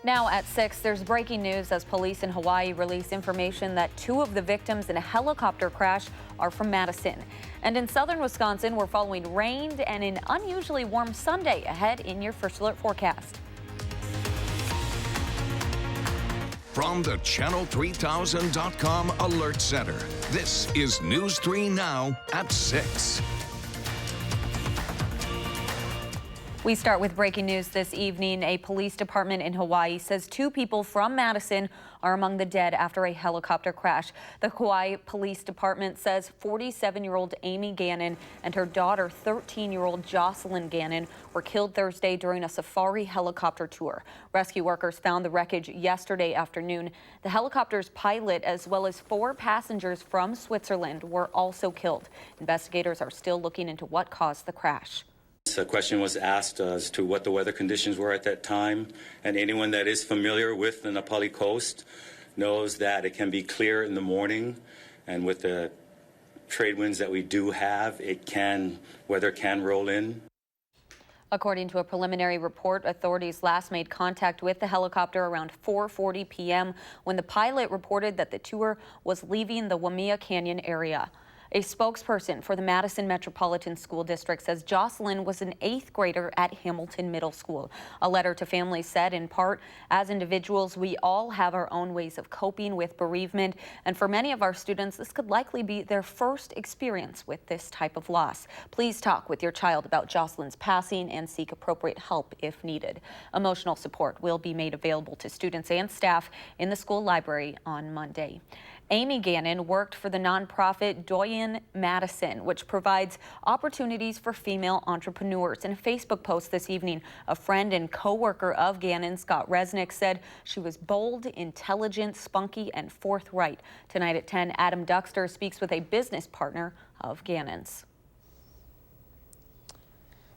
Now at 6, there's breaking news as police in Hawaii release information that 2 of the victims in a helicopter crash are from Madison. And in southern Wisconsin, we're following rain and an unusually warm Sunday ahead in your First Alert forecast. From the Channel3000.com Alert Center, this is News 3 Now at 6. We start with breaking news this evening. A police department in Hawaii says 2 people from Madison are among the dead after a helicopter crash. The Hawaii Police Department says 47-year-old Amy Gannon and her daughter, 13-year-old Jocelyn Gannon, were killed Thursday during a safari helicopter tour. Rescue workers found the wreckage yesterday afternoon. The helicopter's pilot, as well as 4 passengers from Switzerland, were also killed. Investigators are still looking into what caused the crash. A question was asked as to what the weather conditions were at that time, and anyone that is familiar with the Na Pali coast knows that it can be clear in the morning, and with the trade winds that we do have, weather can roll in. According to a preliminary report, authorities last made contact with the helicopter around 4:40 p.m. when the pilot reported that the tour was leaving the Waimea Canyon area. A spokesperson for the Madison Metropolitan School District says Jocelyn was an 8th grader at Hamilton Middle School. A letter to families said, in part, as individuals, we all have our own ways of coping with bereavement, and for many of our students, this could likely be their first experience with this type of loss. Please talk with your child about Jocelyn's passing and seek appropriate help if needed. Emotional support will be made available to students and staff in the school library on Monday. Amy Gannon worked for the nonprofit Doyen Madison, which provides opportunities for female entrepreneurs. In a Facebook post this evening, a friend and co-worker of Gannon, Scott Resnick, said she was bold, intelligent, spunky, and forthright. Tonight at 10, Adam Duxter speaks with a business partner of Gannon's.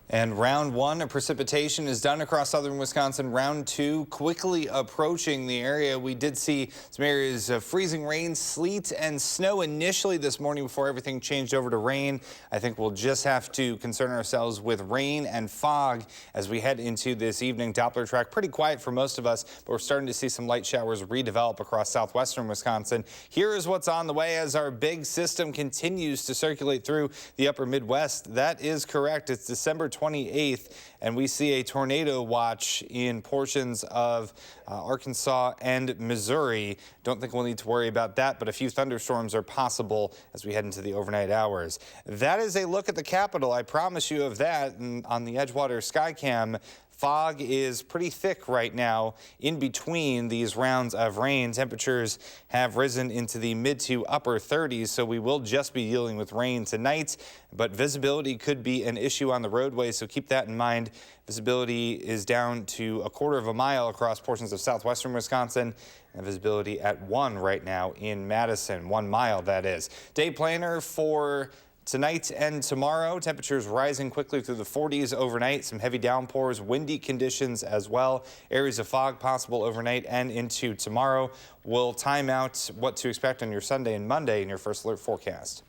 And round 1 of precipitation is done across southern Wisconsin. Round 2 quickly approaching the area. We did see some areas of freezing rain, sleet, and snow initially this morning before everything changed over to rain. I think we'll just have to concern ourselves with rain and fog as we head into this evening. Doppler track pretty quiet for most of us, but we're starting to see some light showers redevelop across southwestern Wisconsin. Here is what's on the way as our big system continues to circulate through the upper Midwest. That is correct. It's December 28th, and we see a tornado watch in portions of Arkansas and Missouri. Don't think we'll need to worry about that, but a few thunderstorms are possible as we head into the overnight hours. That is a look at the capital. I promise you of that. And on the Edgewater Skycam, fog is pretty thick right now in between these rounds of rain. Temperatures have risen into the mid to upper 30s, so we will just be dealing with rain tonight, but visibility could be an issue on the roadway, so keep that in mind. Visibility is down to a quarter of a mile across portions of southwestern Wisconsin, and visibility at 1 right now in Madison, 1 mile that is. Day planner for tonight and tomorrow, temperatures rising quickly through the 40s overnight. Some heavy downpours, windy conditions as well. Areas of fog possible overnight and into tomorrow. We'll time out what to expect on your Sunday and Monday in your First Alert forecast.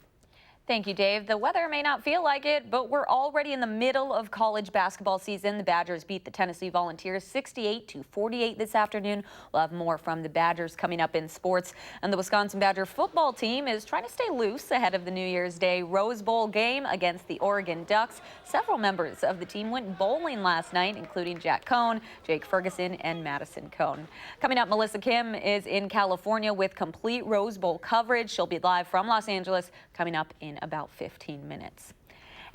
Thank you, Dave. The weather may not feel like it, but we're already in the middle of college basketball season. The Badgers beat the Tennessee Volunteers 68-48 this afternoon. We'll have more from the Badgers coming up in sports. And the Wisconsin Badger football team is trying to stay loose ahead of the New Year's Day Rose Bowl game against the Oregon Ducks. Several members of the team went bowling last night, including Jack Cohn, Jake Ferguson, and Madison Cohn. Coming up, Melissa Kim is in California with complete Rose Bowl coverage. She'll be live from Los Angeles coming up in about 15 minutes.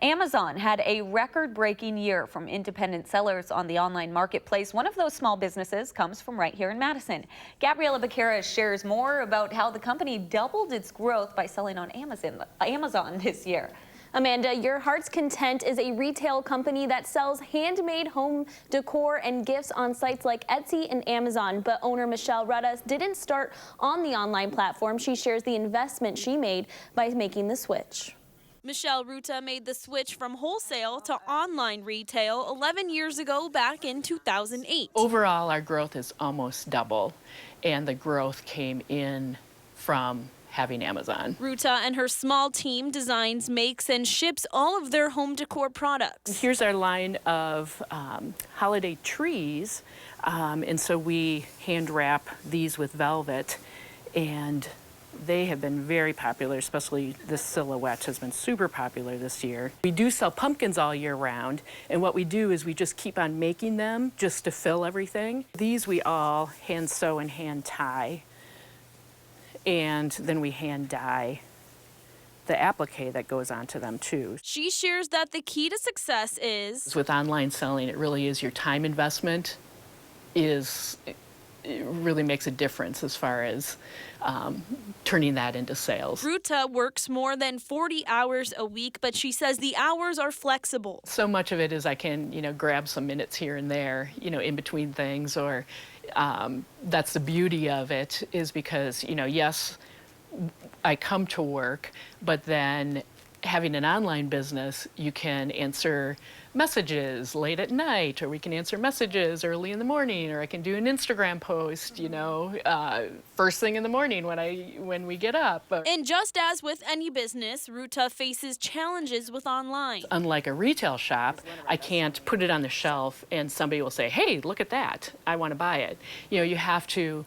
Amazon had a record-breaking year from independent sellers on the online marketplace. One of those small businesses comes from right here in Madison. Gabriela Becerra shares more about how the company doubled its growth by selling on Amazon this year. Amanda, Your Heart's Content is a retail company that sells handmade home decor and gifts on sites like Etsy and Amazon. But owner Michelle Rudda didn't start on the online platform. She shares the investment she made by making the switch. Michelle Ruta made the switch from wholesale to online retail 11 years ago back in 2008. Overall, our growth is almost double, and the growth came in from having Amazon. Ruta and her small team designs, makes, and ships all of their home decor products. Here's our line of holiday trees, and so we hand wrap these with velvet, and they have been very popular, especially this silhouette has been super popular this year. We do sell pumpkins all year round, and what we do is we just keep on making them just to fill everything. These we all hand sew and hand tie, and then we hand dye the applique that goes onto them too. She shares that the key to success is With online selling, it really is your time investment it really makes a difference as far as turning that into sales. Ruta works more than 40 hours a week, but she says the hours are flexible. So much of it is I can, grab some minutes here and there, in between things, or that's the beauty of it, is because, yes, I come to work, but then having an online business, you can answer messages late at night, or we can answer messages early in the morning, or I can do an Instagram post, first thing in the morning when we get up. And just as with any business, Ruta faces challenges with online. Unlike a retail shop, I can't put it on the shelf and somebody will say, hey, look at that, I want to buy it. You have to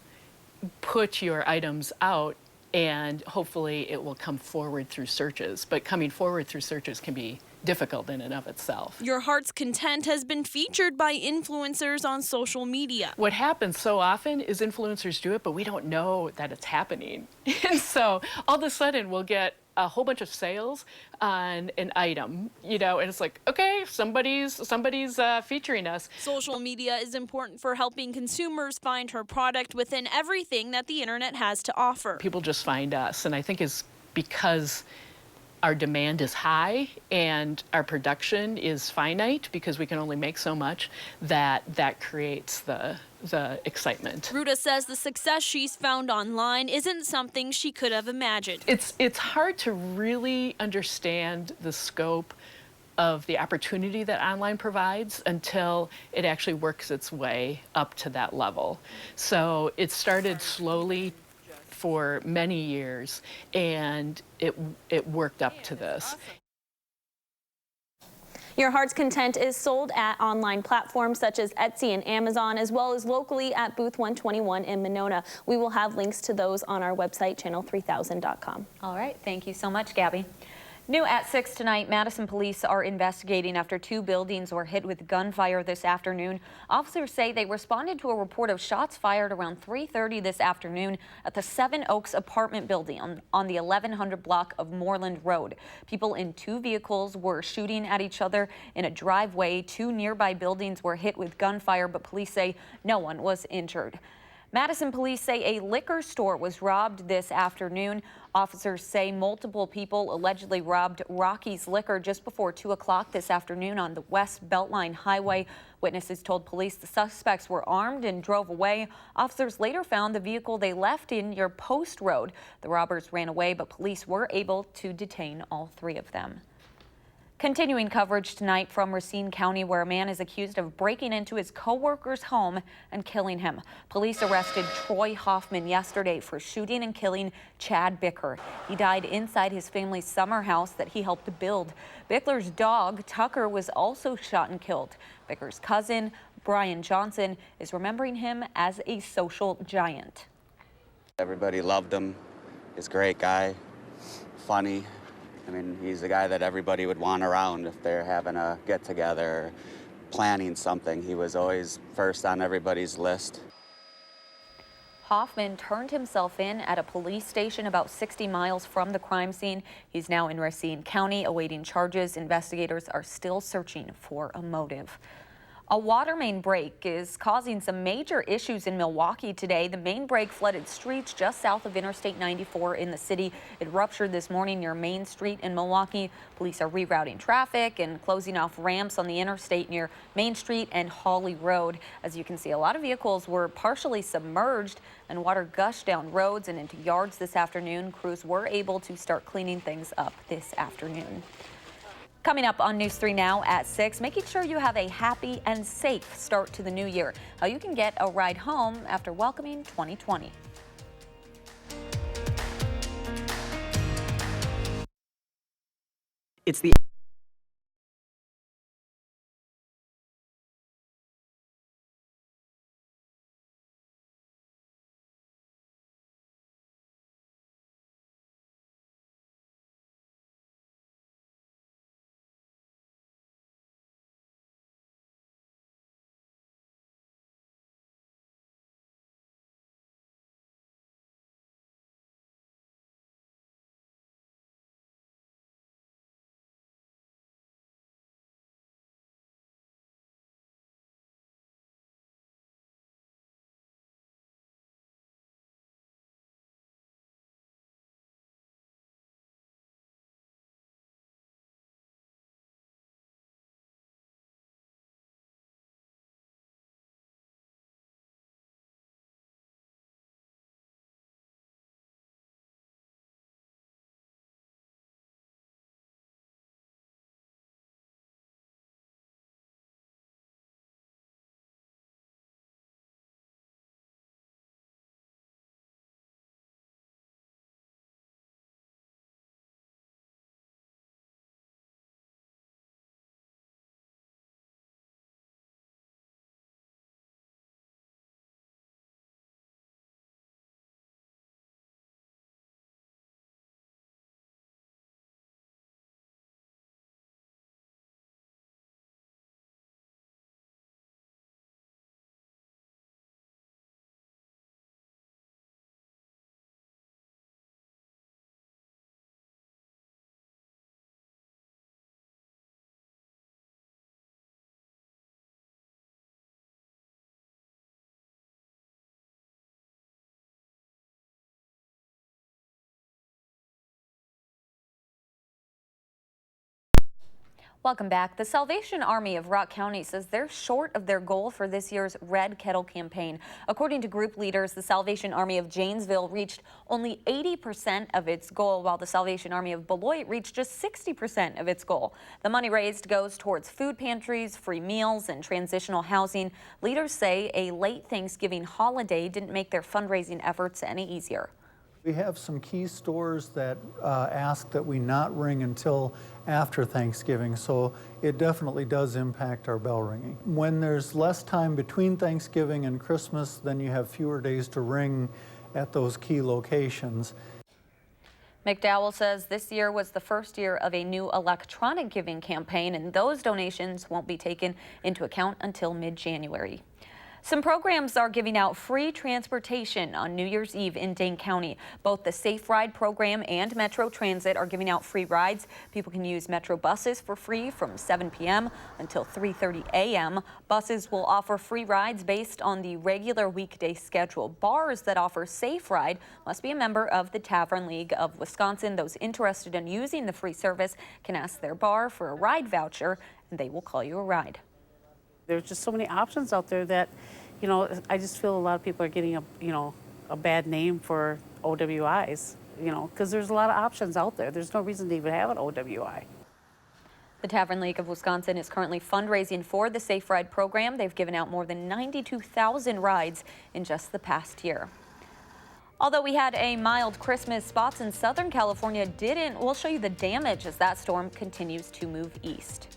put your items out, and hopefully it will come forward through searches. But coming forward through searches can be difficult in and of itself. Your Heart's Content has been featured by influencers on social media. What happens so often is influencers do it, but we don't know that it's happening. And so all of a sudden we'll get a whole bunch of sales on an item, and it's like, okay, somebody's featuring us. Social media is important for helping consumers find her product within everything that the internet has to offer. People just find us, and I think it's because our demand is high and our production is finite, because we can only make so much, that creates the excitement. Ruta says the success she's found online isn't something she could have imagined. It's hard to really understand the scope of the opportunity that online provides until it actually works its way up to that level. So it started slowly for many years, and it worked up to this. Your Heart's Content is sold at online platforms such as Etsy and Amazon, as well as locally at Booth 121 in Monona. We will have links to those on our website, channel3000.com. All right, thank you so much, Gabby. New at 6 tonight, Madison police are investigating after 2 buildings were hit with gunfire this afternoon. Officers say they responded to a report of shots fired around 3:30 this afternoon at the Seven Oaks apartment building on the 1100 block of Moreland Road. People in 2 vehicles were shooting at each other in a driveway. 2 nearby buildings were hit with gunfire, but police say no one was injured. Madison police say a liquor store was robbed this afternoon. Officers say multiple people allegedly robbed Rocky's Liquor just before 2 o'clock this afternoon on the West Beltline Highway. Witnesses told police the suspects were armed and drove away. Officers later found the vehicle they left in near Post Road. The robbers ran away, but police were able to detain all 3 of them. Continuing coverage tonight from Racine County, where a man is accused of breaking into his co-worker's home and killing him. Police arrested Troy Hoffman yesterday for shooting and killing Chad Bicker. He died inside his family's summer house that he helped to build. Bickler's dog, Tucker, was also shot and killed. Bicker's cousin, Brian Johnson, is remembering him as a social giant. Everybody loved him. He's a great guy, funny. I mean, he's the guy that everybody would want around if they're having a get-together, planning something. He was always first on everybody's list. Hoffman turned himself in at a police station about 60 miles from the crime scene. He's now in Racine County awaiting charges. Investigators are still searching for a motive. A water main break is causing some major issues in Milwaukee today. The main break flooded streets just south of Interstate 94 in the city. It ruptured this morning near Main Street in Milwaukee. Police are rerouting traffic and closing off ramps on the interstate near Main Street and Hawley Road. As you can see, a lot of vehicles were partially submerged and water gushed down roads and into yards this afternoon. Crews were able to start cleaning things up this afternoon. Coming up on News 3 Now at 6, making sure you have a happy and safe start to the new year. How you can get a ride home after welcoming 2020. It's the Welcome back. The Salvation Army of Rock County says they're short of their goal for this year's Red Kettle campaign. According to group leaders, the Salvation Army of Janesville reached only 80% of its goal, while the Salvation Army of Beloit reached just 60% of its goal. The money raised goes towards food pantries, free meals, and transitional housing. Leaders say a late Thanksgiving holiday didn't make their fundraising efforts any easier. We have some key stores that ask that we not ring until after Thanksgiving, so it definitely does impact our bell ringing. When there's less time between Thanksgiving and Christmas, then you have fewer days to ring at those key locations. McDowell says this year was the first year of a new electronic giving campaign, and those donations won't be taken into account until mid-January. Some programs are giving out free transportation on New Year's Eve in Dane County. Both the Safe Ride program and Metro Transit are giving out free rides. People can use Metro buses for free from 7 p.m. until 3:30 a.m. Buses will offer free rides based on the regular weekday schedule. Bars that offer Safe Ride must be a member of the Tavern League of Wisconsin. Those interested in using the free service can ask their bar for a ride voucher, and they will call you a ride. There's just so many options out there that, you know, I just feel a lot of people are getting a bad name for OWIs, you know, because there's a lot of options out there. There's no reason to even have an OWI. The Tavern League of Wisconsin is currently fundraising for the Safe Ride program. They've given out more than 92,000 rides in just the past year. Although we had a mild Christmas, spots in Southern California didn't. We'll show you the damage as that storm continues to move east.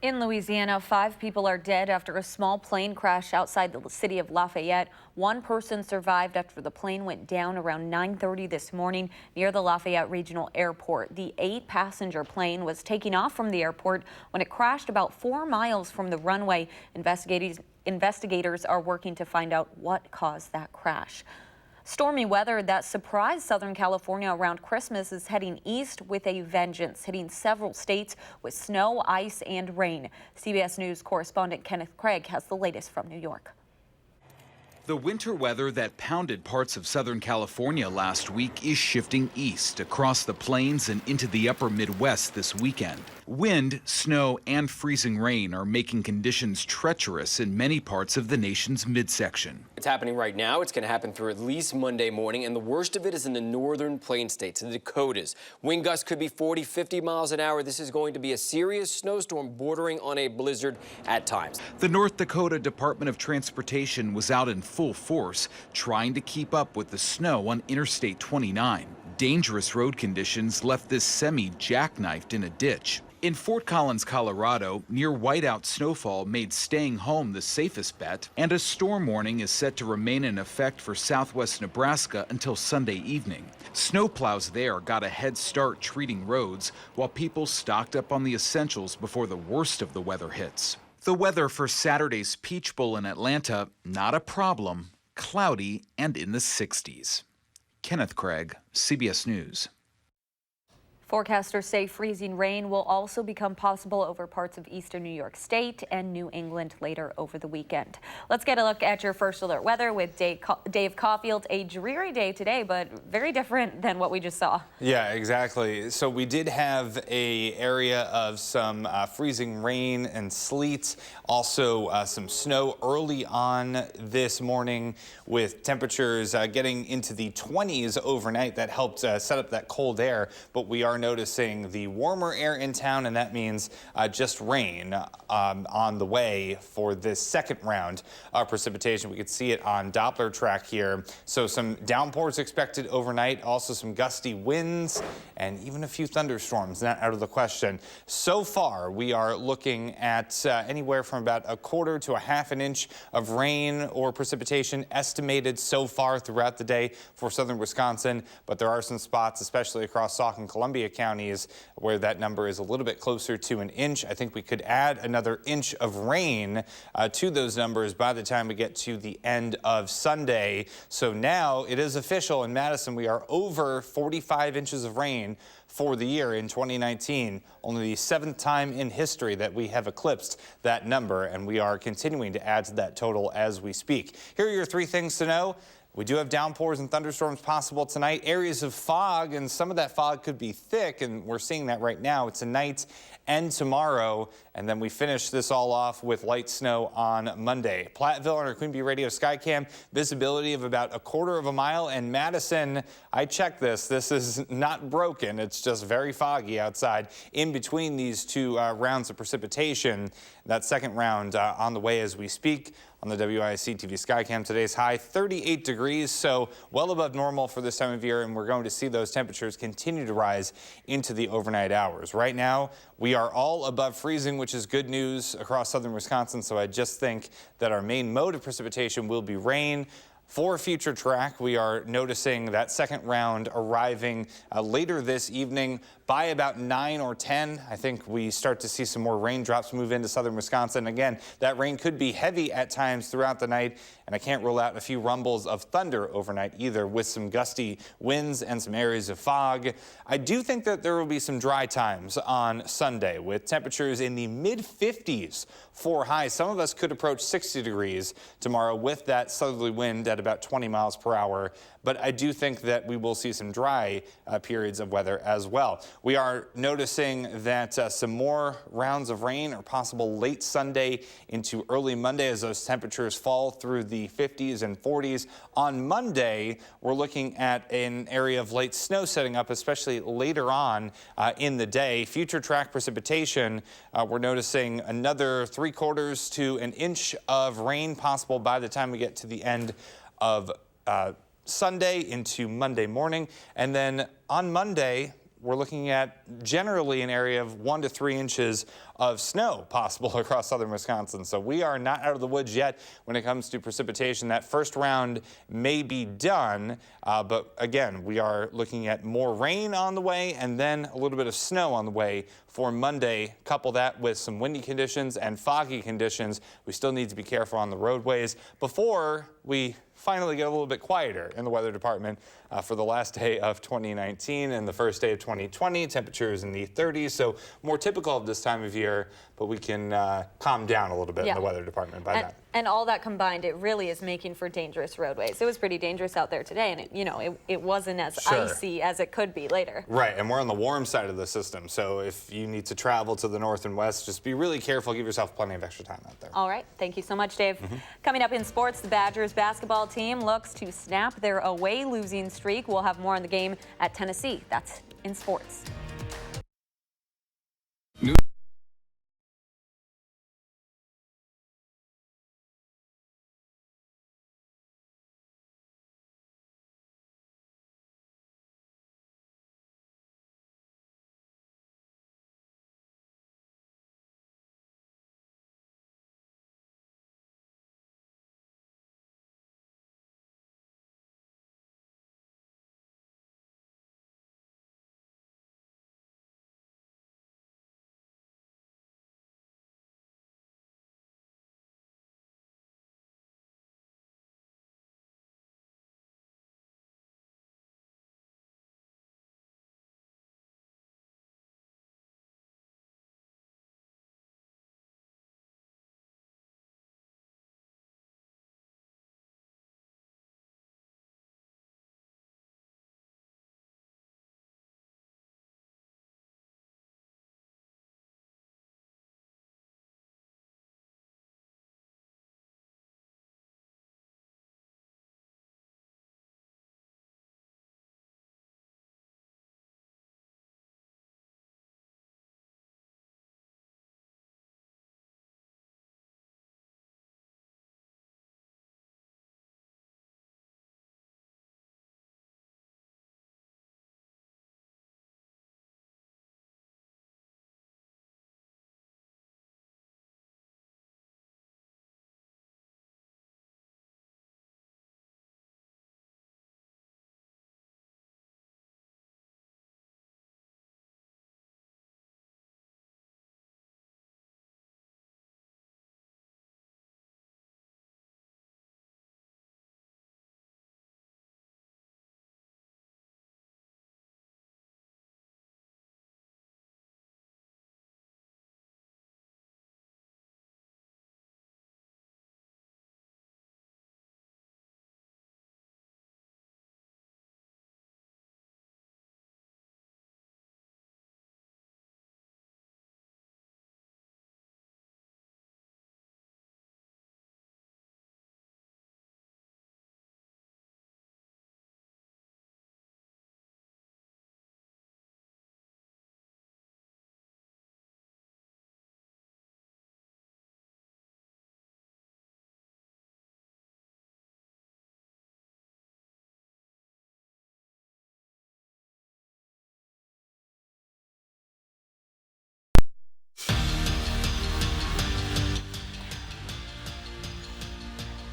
In Louisiana, 5 people are dead after a small plane crash outside the city of Lafayette. One person survived after the plane went down around 9:30 this morning near the Lafayette Regional Airport. The 8-passenger plane was taking off from the airport when it crashed about 4 miles from the runway. Investigators are working to find out what caused that crash. Stormy weather that surprised Southern California around Christmas is heading east with a vengeance, hitting several states with snow, ice, and rain. CBS News correspondent Kenneth Craig has the latest from New York. The winter weather that pounded parts of Southern California last week is shifting east across the plains and into the upper Midwest this weekend. Wind, snow, and freezing rain are making conditions treacherous in many parts of the nation's midsection. It's happening right now. It's going to happen through at least Monday morning, and the worst of it is in the northern plain states, the Dakotas. Wind gusts could be 40, 50 miles an hour. This is going to be a serious snowstorm bordering on a blizzard at times. The North Dakota Department of Transportation was out in full force trying to keep up with the snow on Interstate 29. Dangerous road conditions left this semi jackknifed in a ditch. In Fort Collins, Colorado, near whiteout snowfall made staying home the safest bet, and a storm warning is set to remain in effect for southwest Nebraska until Sunday evening. Snowplows there got a head start treating roads, while people stocked up on the essentials before the worst of the weather hits. The weather for Saturday's Peach Bowl in Atlanta, not a problem, cloudy and in the 60s. Kenneth Craig, CBS News. Forecasters say freezing rain will also become possible over parts of eastern New York State and New England later over the weekend. Let's get a look at your first alert weather with Dave Caulfield. A dreary day today, but very different than what we just saw. Yeah, exactly. So we did have an area of some freezing rain and sleet, also some snow early on this morning with temperatures getting into the 20s overnight. That helped set up that cold air, but we are noticing the warmer air in town, and that means just rain on the way for this second round of precipitation. We could see it on Doppler track here. So some downpours expected overnight, also some gusty winds and even a few thunderstorms, not out of the question. So far, we are looking at anywhere from about a quarter to a half an inch of rain or precipitation estimated so far throughout the day for southern Wisconsin, but there are some spots, especially across Sauk and Columbia counties, where that number is a little bit closer to an inch. I think we could add another inch of rain to those numbers by the time we get to the end of Sunday. So now it is official in Madison. We are over 45 inches of rain for the year in 2019. Only the 7th time in history that we have eclipsed that number, and we are continuing to add to that total as we speak. Here are your 3 things to know. We do have downpours and thunderstorms possible tonight. Areas of fog, and some of that fog could be thick, and we're seeing that right now tonight and tomorrow. And then we finish this all off with light snow on Monday. Platteville on our Queen Bee Radio Skycam, visibility of about a quarter of a mile. And Madison, I checked this. This is not broken. It's just very foggy outside in between these 2 rounds of precipitation. That second round on the way as we speak. On the WISC-TV Skycam, today's high 38 degrees, so well above normal for this time of year, and we're going to see those temperatures continue to rise into the overnight hours. Right now, we are all above freezing, which is good news across southern Wisconsin, so I just think that our main mode of precipitation will be rain. For future track, we are noticing that second round arriving later this evening by about 9 or 10. I think we start to see some more raindrops move into southern Wisconsin. Again, that rain could be heavy at times throughout the night, and I can't rule out a few rumbles of thunder overnight either, with some gusty winds and some areas of fog. I do think that there will be some dry times on Sunday with temperatures in the mid-50s for highs. Some of us could approach 60 degrees tomorrow with that southerly wind at about 20 miles per hour. But I do think that we will see some dry periods of weather as well. We are noticing that some more rounds of rain are possible late Sunday into early Monday as those temperatures fall through the 50s and 40s. On Monday, we're looking at an area of late snow setting up, especially later on in the day. Future track precipitation, we're noticing another 3/4 to an inch of rain possible by the time we get to the end of Sunday into Monday morning. And then on Monday, we're looking at generally an area of 1 to 3 inches of snow possible across southern Wisconsin. So we are not out of the woods yet when it comes to precipitation. That first round may be done, but again, we are looking at more rain on the way and then a little bit of snow on the way for Monday. Couple that with some windy conditions and foggy conditions. We still need to be careful on the roadways before we finally get a little bit quieter in the weather department for the last day of 2019 and the first day of 2020. Temperatures in the 30s, so more typical of this time of year, but we can calm down a little bit in the weather department by that. And all that combined, it really is making for dangerous roadways. It was pretty dangerous out there today, and it wasn't as icy as it could be later. Right, and we're on the warm side of the system, so if you need to travel to the north and west, just be really careful. Give yourself plenty of extra time out there. All right, thank you so much, Dave. Coming up in sports, the Badgers basketball team looks to snap their away losing streak. We'll have more on the game at Tennessee. That's in sports.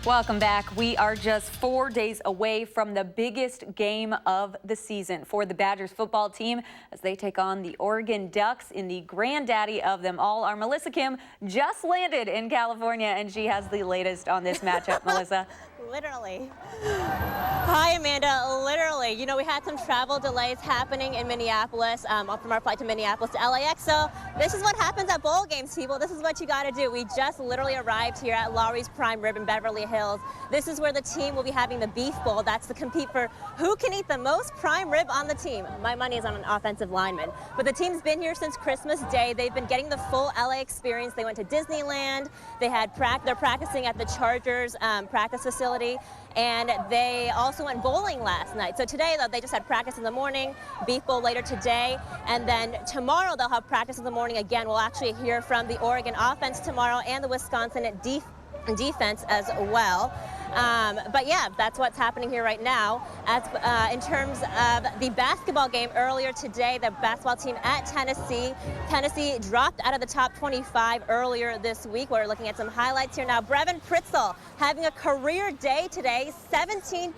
Welcome back. We are just 4 days away from the biggest game of the season for the Badgers football team as they take on the Oregon Ducks in the granddaddy of them all. Our Melissa Kim just landed in California, and she has the latest on this matchup. Melissa. Literally. Hi, Amanda. Literally. You know, we had some travel delays happening in Minneapolis from our flight to Minneapolis to LAX. So this is what happens at bowl games, people. This is what you got to do. We just literally arrived here at Lowry's Prime Rib in Beverly Hills. This is where the team will be having the beef bowl. That's to compete for who can eat the most prime rib on the team. My money is on an offensive lineman. But the team's been here since Christmas Day. They've been getting the full LA experience. They went to Disneyland. They had they're practicing at the Chargers practice facility. And they also went bowling last night. So today, though, they just had practice in the morning, beef bowl later today, and then tomorrow they'll have practice in the morning again. We'll actually hear from the Oregon offense tomorrow and the Wisconsin defense as well. But yeah, that's what's happening here right now. As in terms of the basketball game earlier today, the basketball team at Tennessee dropped out of the top 25 earlier this week. We're looking at some highlights here now. Brevin Pritzl having a career day today, 17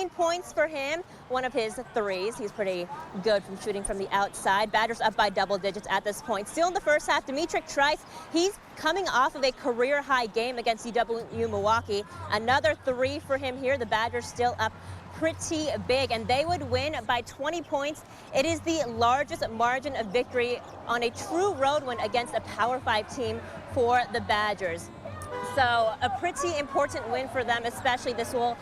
points for him, one of his threes. He's pretty good from shooting from the outside. Badgers up by double digits at this point. Still in the first half, Demetric Trice, he's coming off of a career-high game against UW Milwaukee. Another three for him here. The Badgers still up pretty big, and they would win by 20 points. It is the largest margin of victory on a true road win against a Power 5 team for the Badgers. So a pretty important win for them, especially. This will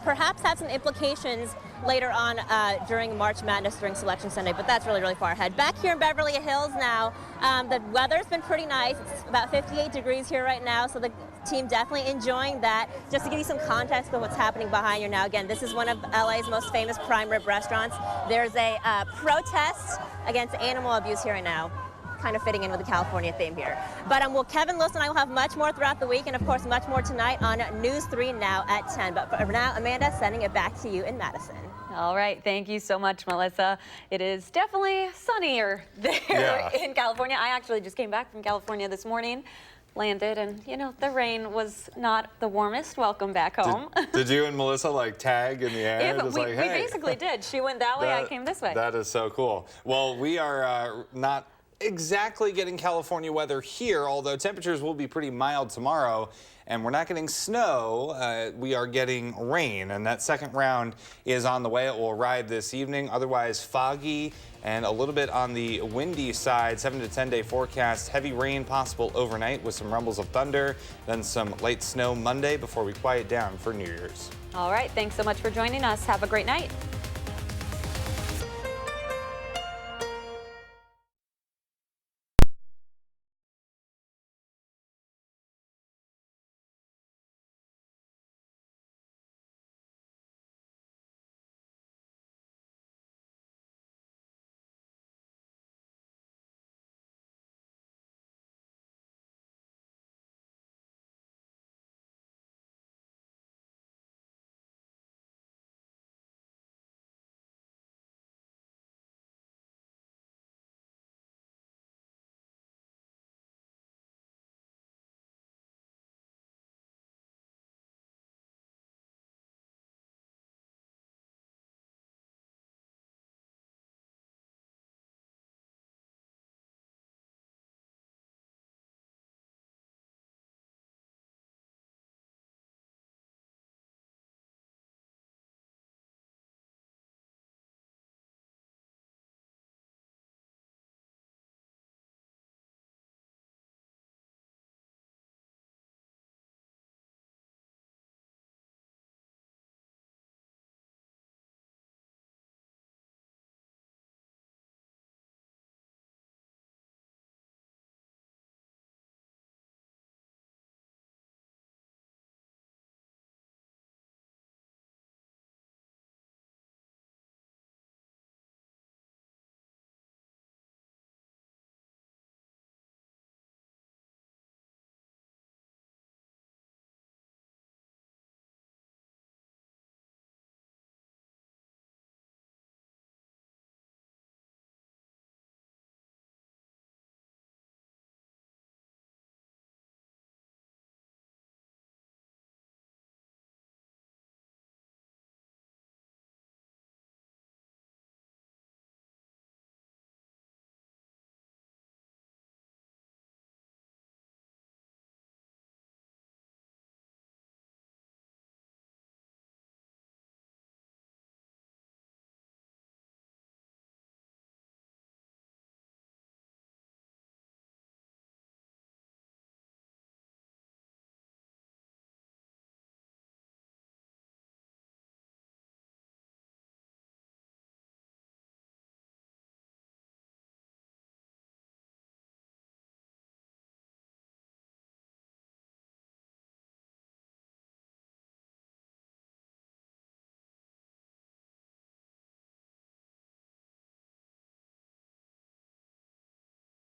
perhaps have some implications later on during March Madness, during Selection Sunday, but that's really, really far ahead. Back here in Beverly Hills now, the weather's been pretty nice. It's about 58 degrees here right now, so the team definitely enjoying that. Just to give you some context of what's happening behind you now, again, this is one of LA's most famous prime rib restaurants. There's a protest against animal abuse here right now. Kind of fitting in with the California theme here. But well, Kevin Lewis and I will have much more throughout the week, and of course much more tonight on News 3 Now at 10. But for now, Amanda, sending it back to you in Madison. All right, thank you so much, Melissa. It is definitely sunnier there in California. I actually just came back from California this morning, landed, and you know, the rain was not the warmest. Welcome back home. Did you and Melissa like tag in the air? Yeah, Just we like, hey. basically did. She went that way, I came this way. That is so cool. Well, we are not exactly getting California weather here, although temperatures will be pretty mild tomorrow, and we're not getting snow. We are getting rain, and that second round is on the way. It will arrive this evening. Otherwise foggy and a little bit on the windy side. 7 to 10 day forecast. Heavy rain possible overnight with some rumbles of thunder, then some light snow Monday before we quiet down for New Year's. All right, thanks so much for joining us. Have a great night.